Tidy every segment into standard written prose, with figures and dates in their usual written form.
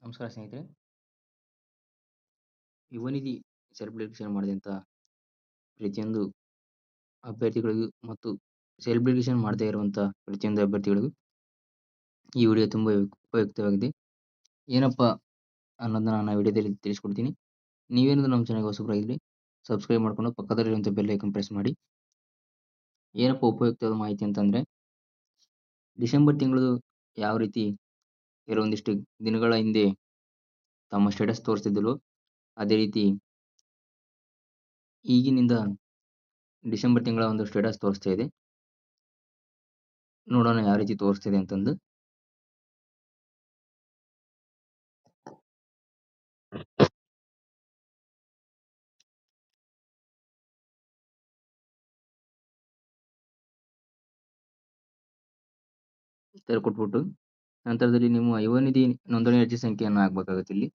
ನಮಸ್ಕಾರ ಸ್ನೇಹಿತರೆ. Yuvanidhi self declaration ಮಾಡಿದಂಥ ಪ್ರತಿಯೊಂದು ಅಭ್ಯರ್ಥಿಗಳಿಗೂ ಮತ್ತು ಸೆಲ್ಫ್ ಡಿಕ್ಲೇರೇಷನ್ ಮಾಡದೇ ಇರುವಂಥ ಪ್ರತಿಯೊಂದು ಅಭ್ಯರ್ಥಿಗಳಿಗೂ ಈ ವಿಡಿಯೋ ತುಂಬ ಉಪಯುಕ್ತವಾಗಿದೆ. ಏನಪ್ಪಾ ಅನ್ನೋದನ್ನ ನಾನು ವಿಡಿಯೋದಲ್ಲಿ ತಿಳಿಸ್ಕೊಡ್ತೀನಿ. ನೀವೇನಾದರೂ ನಮ್ಮ ಚಾನಲ್‌ಗೆ ಹೊಸಬರಾಗಿದ್ದರೆ ಸಬ್ಸ್ಕ್ರೈಬ್ ಮಾಡ್ಕೊಂಡು ಪಕ್ಕದಲ್ಲಿರುವಂಥ ಬೆಲ್ ಐಕಾನ್ ಪ್ರೆಸ್ ಮಾಡಿ. ಏನಪ್ಪಾ ಉಪಯುಕ್ತವಾದ ಮಾಹಿತಿ ಅಂತಂದ್ರೆ, ಡಿಸೆಂಬರ್ ತಿಂಗಳು ಯಾವ ರೀತಿ ಕೆಲವೊಂದಿಷ್ಟು ದಿನಗಳ ಹಿಂದೆ ತಮ್ಮ ಸ್ಟೇಟಸ್ ತೋರಿಸ್ತಿದ್ವೋ ಅದೇ ರೀತಿ ಈಗಿನಿಂದ ಡಿಸೆಂಬರ್ ತಿಂಗಳ ಒಂದು ಸ್ಟೇಟಸ್ ತೋರಿಸ್ತಾ ಇದೆ. ನೋಡೋಣ ಯಾವ ರೀತಿ ತೋರಿಸ್ತಿದೆ ಅಂತಂದು. ಈ ಥರ ಕೊಟ್ಬಿಟ್ಟು ನಂತರದಲ್ಲಿ ನೀವು ಯುವನಿಧಿ ನೋಂದಣಿ ಅರ್ಜಿ ಸಂಖ್ಯೆಯನ್ನು ಹಾಕಬೇಕಾಗುತ್ತೆ ಇಲ್ಲಿ.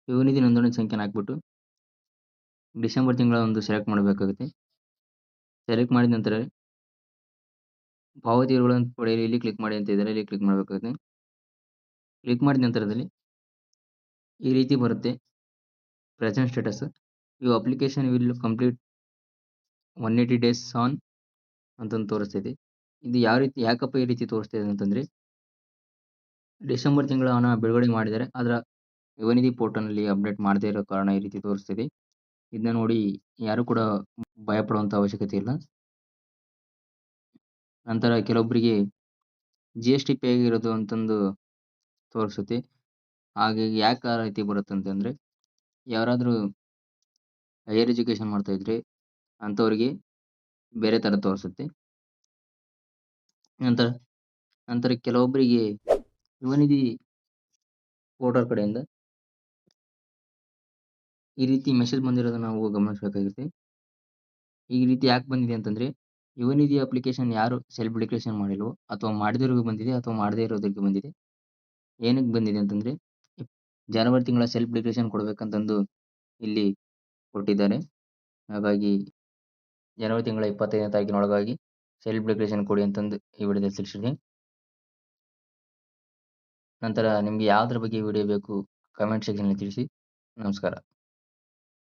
ಯುವನಿಧಿ ನೋಂದಣಿ ಸಂಖ್ಯೆನ ಹಾಕ್ಬಿಟ್ಟು ಡಿಸೆಂಬರ್ ತಿಂಗಳ ಒಂದು ಸೆಲೆಕ್ಟ್ ಮಾಡಬೇಕಾಗುತ್ತೆ. ಸೆಲೆಕ್ಟ್ ಮಾಡಿದ ನಂತರ ಪಾವತಿ ವಿವರಗಳನ್ನು ಪಡೆಯಲು ಇಲ್ಲಿ ಕ್ಲಿಕ್ ಮಾಡಿ ಅಂತ ಇದ್ದಾರೆ, ಇಲ್ಲಿ ಕ್ಲಿಕ್ ಮಾಡಬೇಕಾಗುತ್ತೆ. ಕ್ಲಿಕ್ ಮಾಡಿದ ನಂತರದಲ್ಲಿ ಈ ರೀತಿ ಬರುತ್ತೆ present status. Your application will complete 180 days on ಅಂತಂದು ತೋರಿಸ್ತಿದೆ. ಇದು ಯಾವ ರೀತಿ ಯಾಕಪ್ಪ ಈ ರೀತಿ ತೋರಿಸ್ತಿದೆ ಅಂತಂದ್ರೆ, ಡಿಸೆಂಬರ್ ತಿಂಗಳ ಹಣ ಬಿಡುಗಡೆ ಮಾಡಿದರೆ ಅದರ ಯುವನಿಧಿ ಪೋರ್ಟಲ್‌ನಲ್ಲಿ ಅಪ್ಡೇಟ್ ಮಾಡದೇ ಇರೋ ಕಾರಣ ಈ ರೀತಿ ತೋರಿಸ್ತಿದೆ. ಇದನ್ನ ನೋಡಿ ಯಾರು ಕೂಡ ಭಯ ಪಡುವಂತ ಅವಶ್ಯಕತೆ ಇಲ್ಲ. ನಂತರ ಕೆಲವೊಬ್ಬರಿಗೆ GST ಪೇ ಆಗಿರೋದು ಅಂತಂದು ತೋರಿಸುತ್ತೆ. ಹಾಗೆ ಯಾಕೆ ಆ ರೀತಿ ಬರುತ್ತೆ ಅಂತಂದ್ರೆ, ಯಾರಾದರೂ ಹೈಯರ್ ಎಜುಕೇಶನ್ ಮಾಡ್ತಾ ಇದ್ರೆ ಅಂಥವ್ರಿಗೆ ಬೇರೆ ತರ ತೋರಿಸುತ್ತೆ. ನಂತರ ನಂತರ ಕೆಲವೊಬ್ಬರಿಗೆ ಯುವನಿಧಿ ಪೋರ್ಟಲ್ ಕಡೆಯಿಂದ ಈ ರೀತಿ ಮೆಸೇಜ್ ಬಂದಿರೋದನ್ನ ನಾವು ಗಮನಿಸಬೇಕಾಗುತ್ತೆ. ಈ ರೀತಿ ಯಾಕೆ ಬಂದಿದೆ ಅಂತಂದ್ರೆ, ಯುವನಿಧಿ ಅಪ್ಲಿಕೇಶನ್ ಯಾರು ಸೆಲ್ಫ್ ಡಿಕ್ಲೇರೇಷನ್ ಮಾಡಿಲ್ವೋ ಅಥವಾ ಮಾಡದಿರೋರಿಗೆ ಬಂದಿದೆ ಅಥವಾ ಮಾಡದೇ ಇರೋದಕ್ಕೆ ಬಂದಿದೆ. ಏನಕ್ಕೆ ಬಂದಿದೆ ಅಂತಂದ್ರೆ, ಜನವರಿ ತಿಂಗಳ ಸೆಲ್ಫ್ ಡಿಕ್ಲೇರೇಷನ್ ಕೊಡಬೇಕಂತಂದು ಇಲ್ಲಿ ಕೊಟ್ಟಿದ್ದಾರೆ. ಹಾಗಾಗಿ ಜನವರಿ ತಿಂಗಳ 25ನೇ ತಾರೀಕಿನೊಳಗಾಗಿ ಸೆಲ್ಫ್ ಡಿಕ್ಲೇರೇಷನ್ ಕೊಡಿ ಅಂತಂದು ಈ ವಿಡಿಯೋದಲ್ಲಿ ತಿಳಿಸಿದೆ. ನಂತರ ನಿಮ್ಗೆ ಯಾವುದ್ರ ಬಗ್ಗೆ ವಿಡಿಯೋ ಬೇಕು ಕಮೆಂಟ್ ಸೆಕ್ಷನ್‌ನಲ್ಲಿ ತಿಳಿಸಿ. ನಮಸ್ಕಾರ.